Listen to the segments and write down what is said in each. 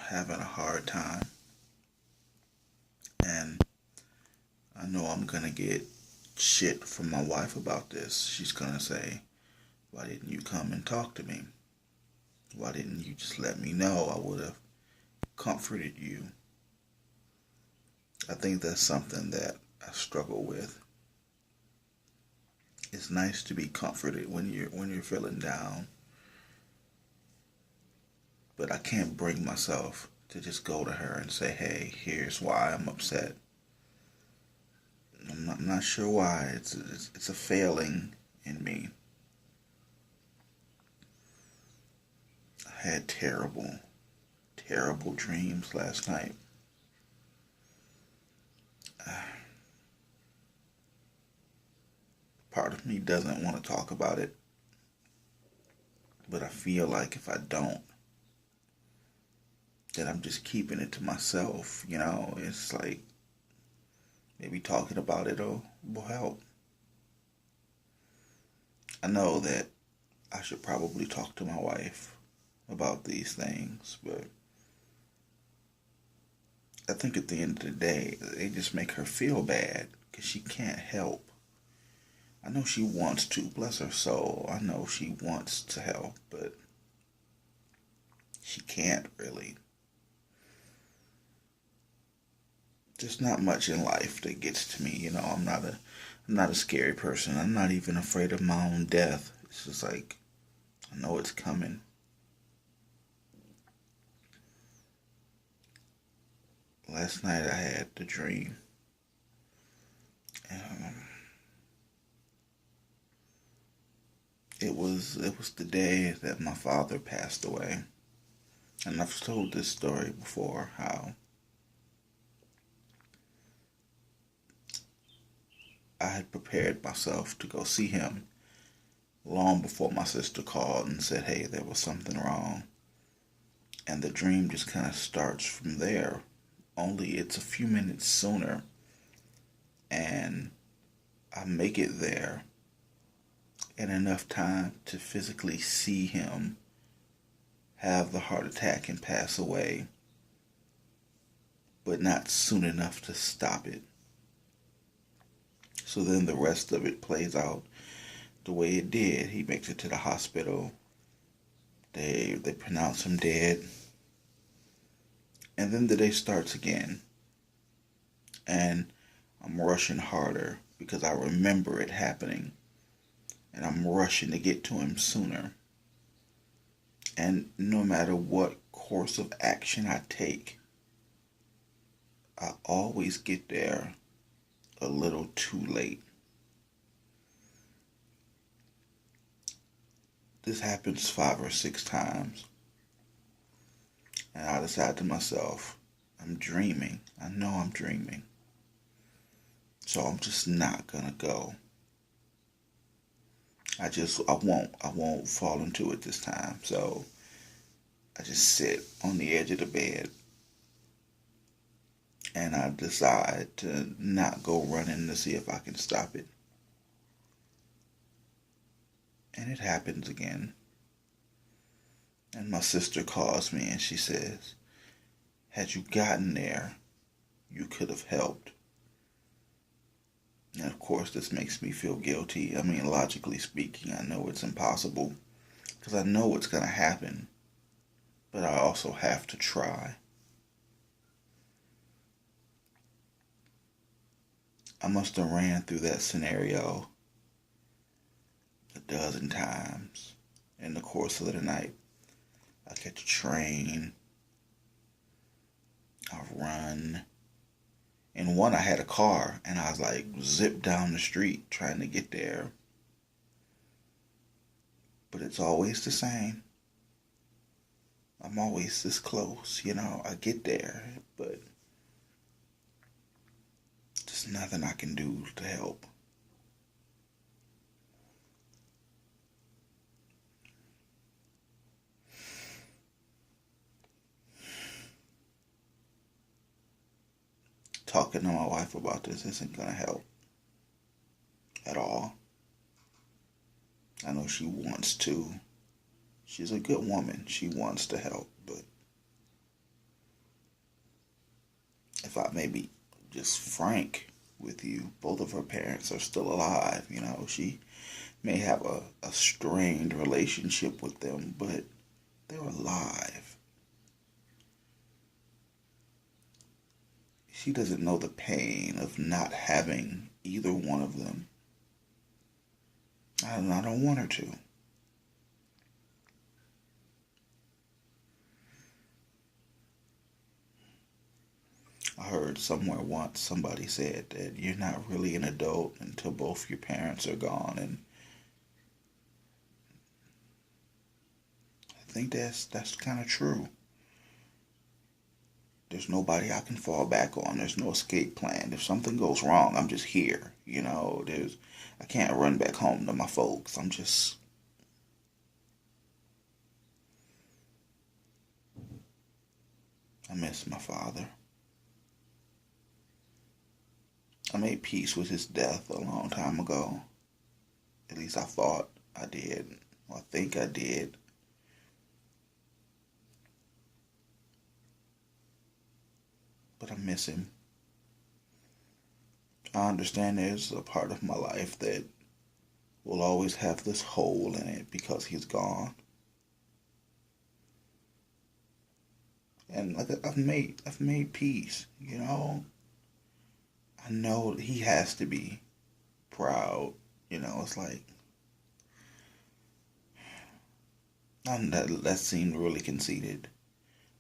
having a hard time, and I know I'm gonna get shit from my wife about this. She's gonna say, "Why didn't you come and talk to me? Why didn't you just let me know? I would have comforted you." I think that's something that I struggle with. It's nice to be comforted when you're feeling down, but I can't bring myself to just go to her and say, "Hey, here's why I'm upset." I'm not sure why. It's a failing in me. I had terrible, terrible dreams last night. Part of me doesn't want to talk about it, but I feel like if I don't, then I'm just keeping it to myself. It's like maybe talking about it will help. I know that I should probably talk to my wife about these things, but I think at the end of the day, they just make her feel bad because she can't help. I know she wants to, bless her soul. I know she wants to help, but she can't really. There's not much in life that gets to me. I'm not a scary person. I'm not even afraid of my own death. It's just like I know it's coming. Last night I had the dream. And it was the day that my father passed away. And I've told this story before how I had prepared myself to go see him long before my sister called and said, "Hey, there was something wrong." And the dream just kind of starts from there. Only it's a few minutes sooner, and I make it there in enough time to physically see him have the heart attack and pass away, but not soon enough to stop it. So then the rest of it plays out the way it did. He makes it to the hospital. They pronounce him dead. And then the day starts again. And I'm rushing harder because I remember it happening. And I'm rushing to get to him sooner. And no matter what course of action I take, I always get there a little too late. This happens 5 or 6 times. And I decide to myself, I'm dreaming. I know I'm dreaming. So I'm just not gonna go. I won't fall into it this time. So I just sit on the edge of the bed and I decide to not go running to see if I can stop it. And it happens again. And my sister calls me and she says, "Had you gotten there, you could have helped." And of course, this makes me feel guilty. I mean, logically speaking, I know it's impossible because I know it's going to happen, but I also have to try. I must have ran through that scenario a dozen times in the course of the night. I catch a train, I run. In one, I had a car and I was like zip down the street trying to get there. But it's always the same. I'm always this close. I get there, but there's nothing I can do to help. Talking to my wife about this isn't gonna help at all. I know she wants to. She's a good woman. She wants to help, but if I may be just frank with you, both of her parents are still alive. You know, she may have a strained relationship with them, but they're alive. She doesn't know the pain of not having either one of them. I don't want her to. I heard somewhere once somebody said that you're not really an adult until both your parents are gone, and I think that's kind of true. There's nobody I can fall back on. There's no escape plan. If something goes wrong, I'm just here. You know, I can't run back home to my folks. I miss my father. I made peace with his death a long time ago. At least I thought I did. Or I think I did. But I miss him. I understand there's a part of my life that will always have this hole in it because he's gone. And like I've made peace, you know. I know he has to be proud. You know, it's like that seemed really conceited,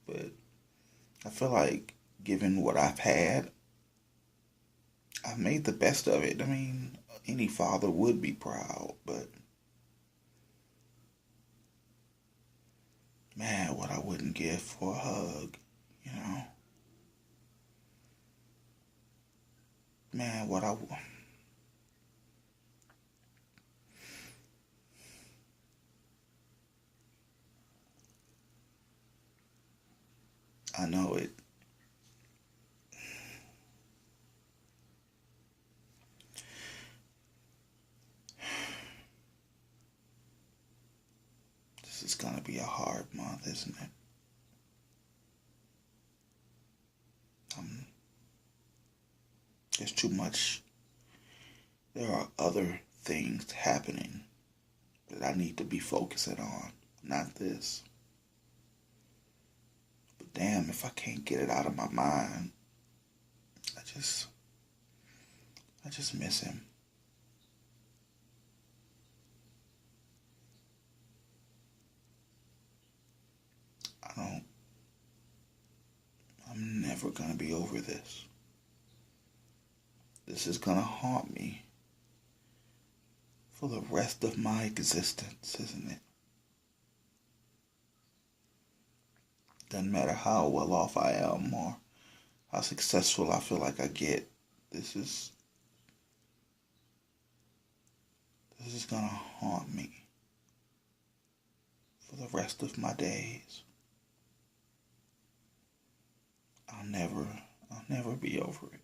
but I feel like given what I've had, I've made the best of it. I mean, any father would be proud, but man, what I wouldn't give for a hug, you know. Man, I know it. This is gonna be a hard month, isn't it? Um, there's too much. There are other things happening that I need to be focusing on, not this. But damn, if I can't get it out of my mind, I just, I just miss him. I don't. I'm never gonna be over this. This is gonna haunt me for the rest of my existence, isn't it? Doesn't matter how well off I am or how successful I feel like I get. This is this is gonna haunt me for the rest of my days. I'll never I'll never be over it.